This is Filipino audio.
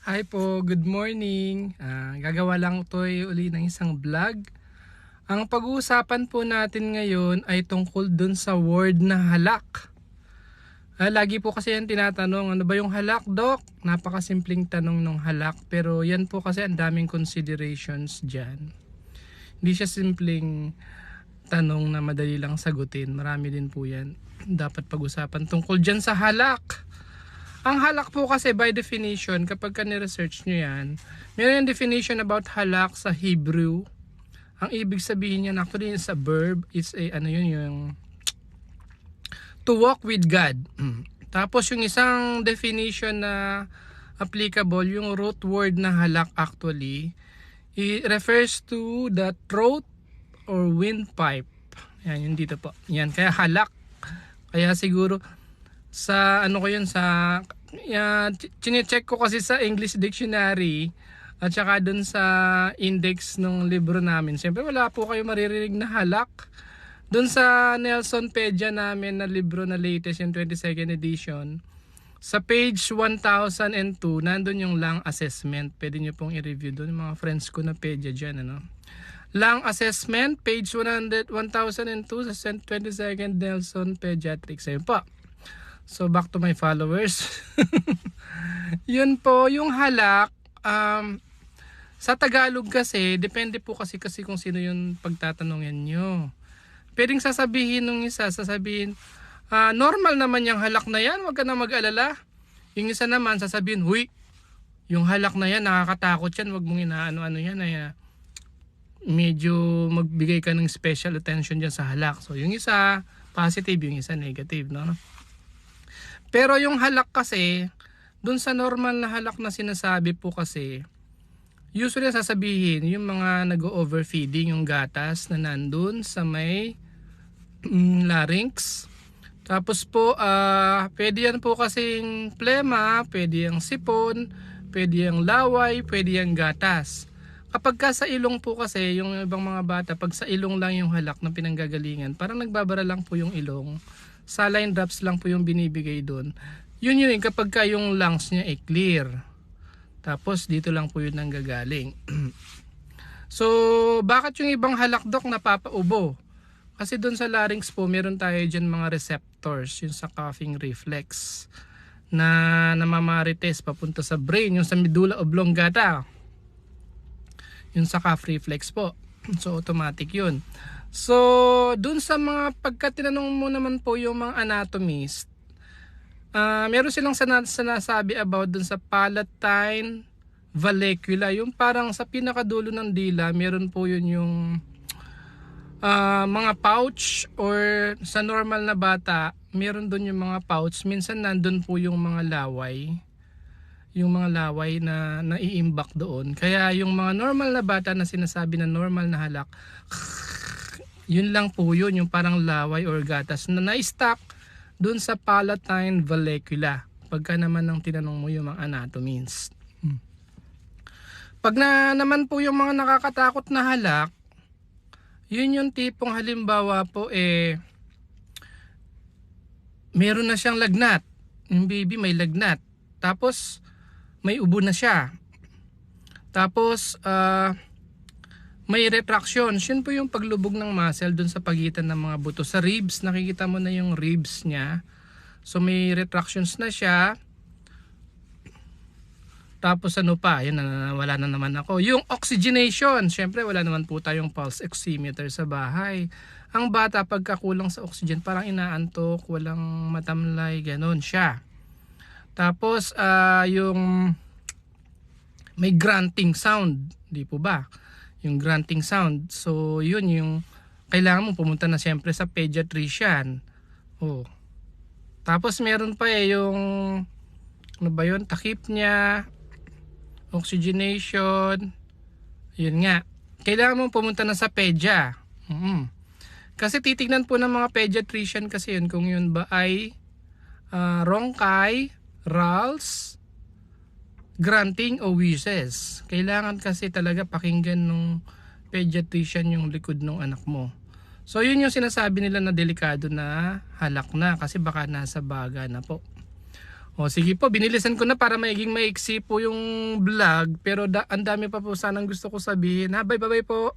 Hi po, good morning. Gagawa lang to uli ng isang vlog. Ang pag-uusapan po natin ngayon ay tungkol dun sa word na halak. Lagi po kasi yan tinatanong, ano ba yung halak, Doc? Napakasimpleng tanong ng halak, pero yan po kasi ang daming considerations dyan. Hindi siya simpleng tanong na madali lang sagutin. Marami din po yan dapat pag-usapan tungkol dyan sa halak. Ang halak po kasi by definition, kapag ka-research nyo yan, meron yung definition about halak sa Hebrew. Ang ibig sabihin niya, actually is a verb, is a, yung to walk with God. Tapos yung isang definition na applicable, yung root word na halak actually, it refers to the throat or windpipe. Yan, yun dito po. Yan, kaya halak. Kaya siguro, sa ano ko yun sa chine-check ko kasi sa English dictionary at saka dun sa index ng libro namin. Siyempre wala po kayo maririnig na halak. Dun sa Nelson Pedia namin na libro na latest yung 22nd edition, sa page 1002 nandun yung lang assessment. Pwede nyo pong i-review dun, mga friends ko na Pedia dyan, ano. Lang assessment, page 1002 sa 22nd Nelson Pediatrics. Ayun po. So back to my followers. Yun po, yung halak, sa Tagalog kasi, depende po kasi kung sino yung pagtatanungin nyo. Pwedeng sasabihin nung isa, normal naman yung halak na yan, wag ka na mag-alala. Yung isa naman, sasabihin, huy, yung halak na yan, nakakatakot yan, wag mong inaano-ano yan, medyo magbigay ka ng special attention dyan sa halak. So yung isa, positive, yung isa negative, no? Pero yung halak kasi, dun sa normal na halak na sinasabi po kasi, usually sasabihin yung mga nag-overfeeding, yung gatas na nandun sa may larynx. Tapos po, pwede yan po kasing plema, pwede yung sipon, pwede yung laway, pwede yung gatas. Kapag ka sa ilong po kasi, yung ibang mga bata, pag sa ilong lang yung halak na pinanggagalingan, parang nagbabara lang po yung ilong. Saline drops lang po yung binibigay doon. Yun kapag ka yung lungs niya ay clear. Tapos dito lang po yun nanggagaling. So, bakit yung ibang halak, Doc, napapaubo? Kasi doon sa larynx po, meron tayo dyan mga receptors, yung sa coughing reflex, na namamarites papunta sa brain, yung sa medulla oblongata. Yung sa cough reflex po. So, automatic yun. So, dun sa mga pagka tinanong mo naman po yung mga anatomist, meron silang sinasabi about dun sa palatine vallecula, yung parang sa pinakadulo ng dila, meron po yun yung mga pouch, or sa normal na bata, meron dun yung mga pouch. Minsan nandun po yung mga laway, na naiimbak doon. Kaya yung mga normal na bata na sinasabi na normal na halak, yun lang po yun, yung parang laway or gatas na na-stuck dun sa palatine vallecula. Pagka naman ng tinanong mo yung mga anatomies. Pag naman po yung mga nakakatakot na halak, yun yung tipong halimbawa po meron na siyang lagnat. Yung baby may lagnat. Tapos may ubo na siya. Tapos may retractions. Yun po yung paglubog ng muscle dun sa pagitan ng mga buto. Sa ribs, nakikita mo na yung ribs niya. So may retractions na siya. Tapos ano pa, yun, wala na naman ako. Yung oxygenation, syempre wala naman po tayong pulse oximeter sa bahay. Ang bata pagkakulang sa oxygen, parang inaantok, walang matamlay, ganon siya. Tapos yung may grunting sound, di po ba? Yung grunting sound. So, yun yung kailangan mo pumunta na siyempre sa pediatrician. Oh. Tapos meron pa yung ano ba yun? Takip niya, oxygenation. Yun nga. Kailangan mo pumunta na sa pedia. Kasi titignan po ng mga pediatrician kasi yun kung yun ba ay ronchi, rals, grunting o wheezes. Kailangan kasi talaga pakinggan nung pediatrician yung likod ng anak mo. So yun yung sinasabi nila na delikado na halak na kasi baka nasa baga na po. O sige po, binilisan ko na para maging maiksi po yung vlog. Pero ang dami pa po sanang gusto ko sabihin. Ha, bye bye po.